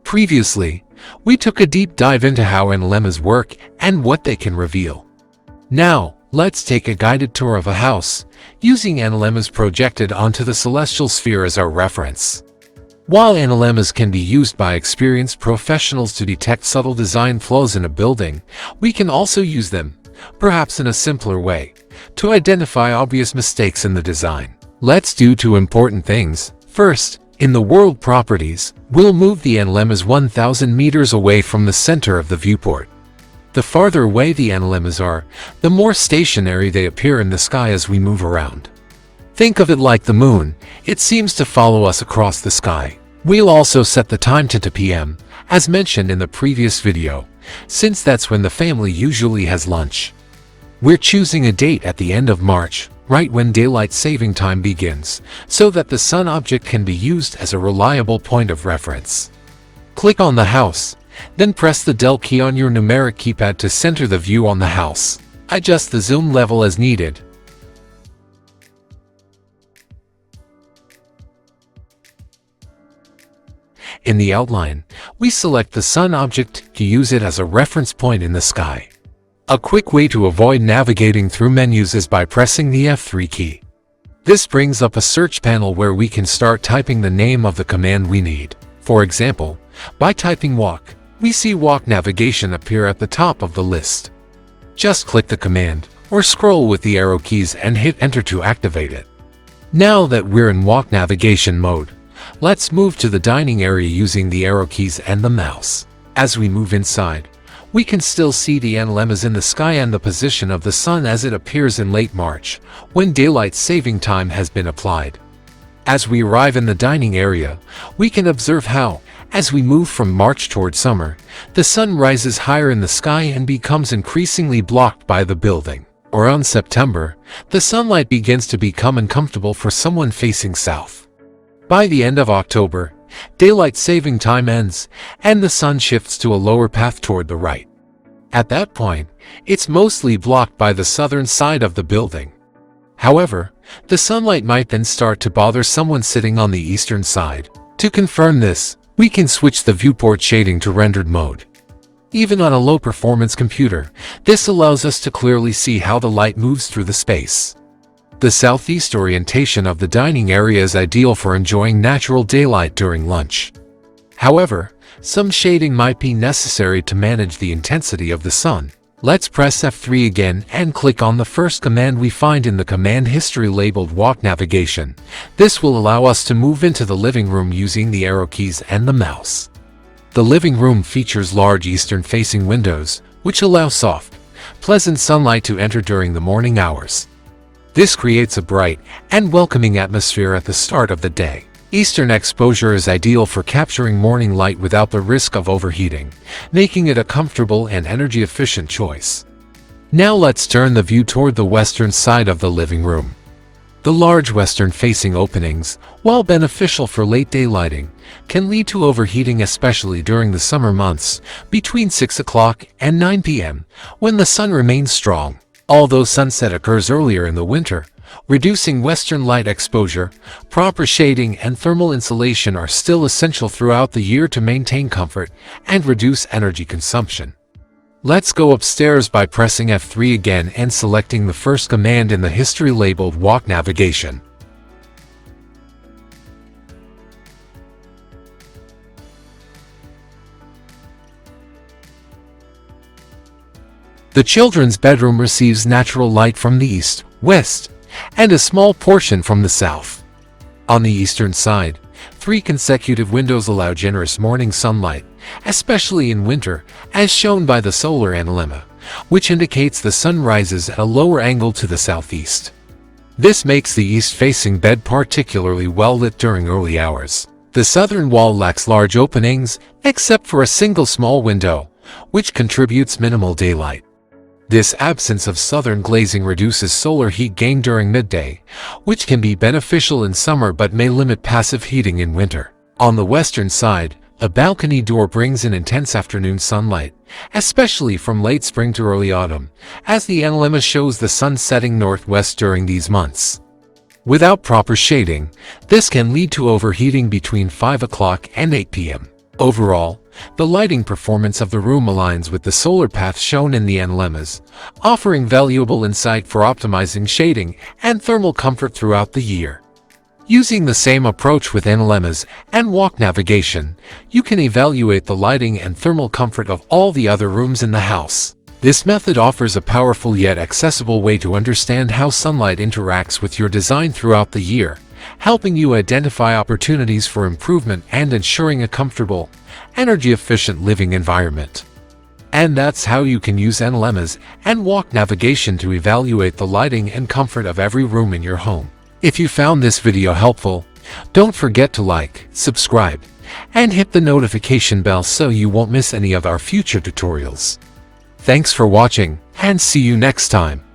Previously, we took a deep dive into how analemmas work and what they can reveal. Now, let's take a guided tour of a house, using analemmas projected onto the celestial sphere as our reference. While analemmas can be used by experienced professionals to detect subtle design flaws in a building, we can also use them, perhaps in a simpler way, to identify obvious mistakes in the design. Let's do two important things. First, in the world properties, we'll move the analemmas 1,000 meters away from the center of the viewport. The farther away the analemmas are, the more stationary they appear in the sky as we move around. Think of it like the moon, it seems to follow us across the sky. We'll also set the time to 2 p.m., as mentioned in the previous video, since that's when the family usually has lunch. We're choosing a date at the end of March, right when daylight saving time begins, so that the sun object can be used as a reliable point of reference. Click on the house, then press the Del key on your numeric keypad to center the view on the house. Adjust the zoom level as needed. In the outline, we select the sun object to use it as a reference point in the sky. A quick way to avoid navigating through menus is by pressing the F3 key. This brings up a search panel where we can start typing the name of the command we need. For example, by typing walk, we see walk navigation appear at the top of the list. Just click the command, or scroll with the arrow keys and hit enter to activate it. Now that we're in walk navigation mode, let's move to the dining area using the arrow keys and the mouse. As we move inside, we can still see the analemmas in the sky and the position of the sun as it appears in late March, when daylight saving time has been applied. As we arrive in the dining area, we can observe how, as we move from March toward summer, the sun rises higher in the sky and becomes increasingly blocked by the building. Around September, the sunlight begins to become uncomfortable for someone facing south. By the end of October, daylight saving time ends, and the sun shifts to a lower path toward the right. At that point, it's mostly blocked by the southern side of the building. However, the sunlight might then start to bother someone sitting on the eastern side. To confirm this, we can switch the viewport shading to rendered mode. Even on a low-performance computer, this allows us to clearly see how the light moves through the space. The southeast orientation of the dining area is ideal for enjoying natural daylight during lunch. However, some shading might be necessary to manage the intensity of the sun. Let's press F3 again and click on the first command we find in the command history labeled Walk Navigation. This will allow us to move into the living room using the arrow keys and the mouse. The living room features large eastern-facing windows, which allow soft, pleasant sunlight to enter during the morning hours. This creates a bright and welcoming atmosphere at the start of the day. Eastern exposure is ideal for capturing morning light without the risk of overheating, making it a comfortable and energy-efficient choice. Now let's turn the view toward the western side of the living room. The large western-facing openings, while beneficial for late day lighting, can lead to overheating especially during the summer months, between 6 o'clock and 9 p.m., when the sun remains strong. Although sunset occurs earlier in the winter, reducing western light exposure, proper shading and thermal insulation are still essential throughout the year to maintain comfort and reduce energy consumption. Let's go upstairs by pressing F3 again and selecting the first command in the history labeled Walk Navigation. The children's bedroom receives natural light from the east, west, and a small portion from the south. On the eastern side, 3 consecutive windows allow generous morning sunlight, especially in winter, as shown by the solar analemma, which indicates the sun rises at a lower angle to the southeast. This makes the east-facing bed particularly well lit during early hours. The southern wall lacks large openings, except for a single small window, which contributes minimal daylight. This absence of southern glazing reduces solar heat gain during midday, which can be beneficial in summer but may limit passive heating in winter. On the western side, a balcony door brings in intense afternoon sunlight, especially from late spring to early autumn, as the analemma shows the sun setting northwest during these months. Without proper shading, this can lead to overheating between 5 o'clock and 8 p.m. Overall, The lighting performance of the room aligns with the solar path shown in the Analemmas, offering valuable insight for optimizing shading and thermal comfort throughout the year. Using the same approach with Analemmas and walk navigation, you can evaluate the lighting and thermal comfort of all the other rooms in the house. This method offers a powerful yet accessible way to understand how sunlight interacts with your design throughout the year, helping you identify opportunities for improvement and ensuring a comfortable, energy-efficient living environment. And that's how you can use Analemmas and walk navigation to evaluate the lighting and comfort of every room in your home. If you found this video helpful, don't forget to like, subscribe, and hit the notification bell so you won't miss any of our future tutorials. Thanks for watching, and see you next time.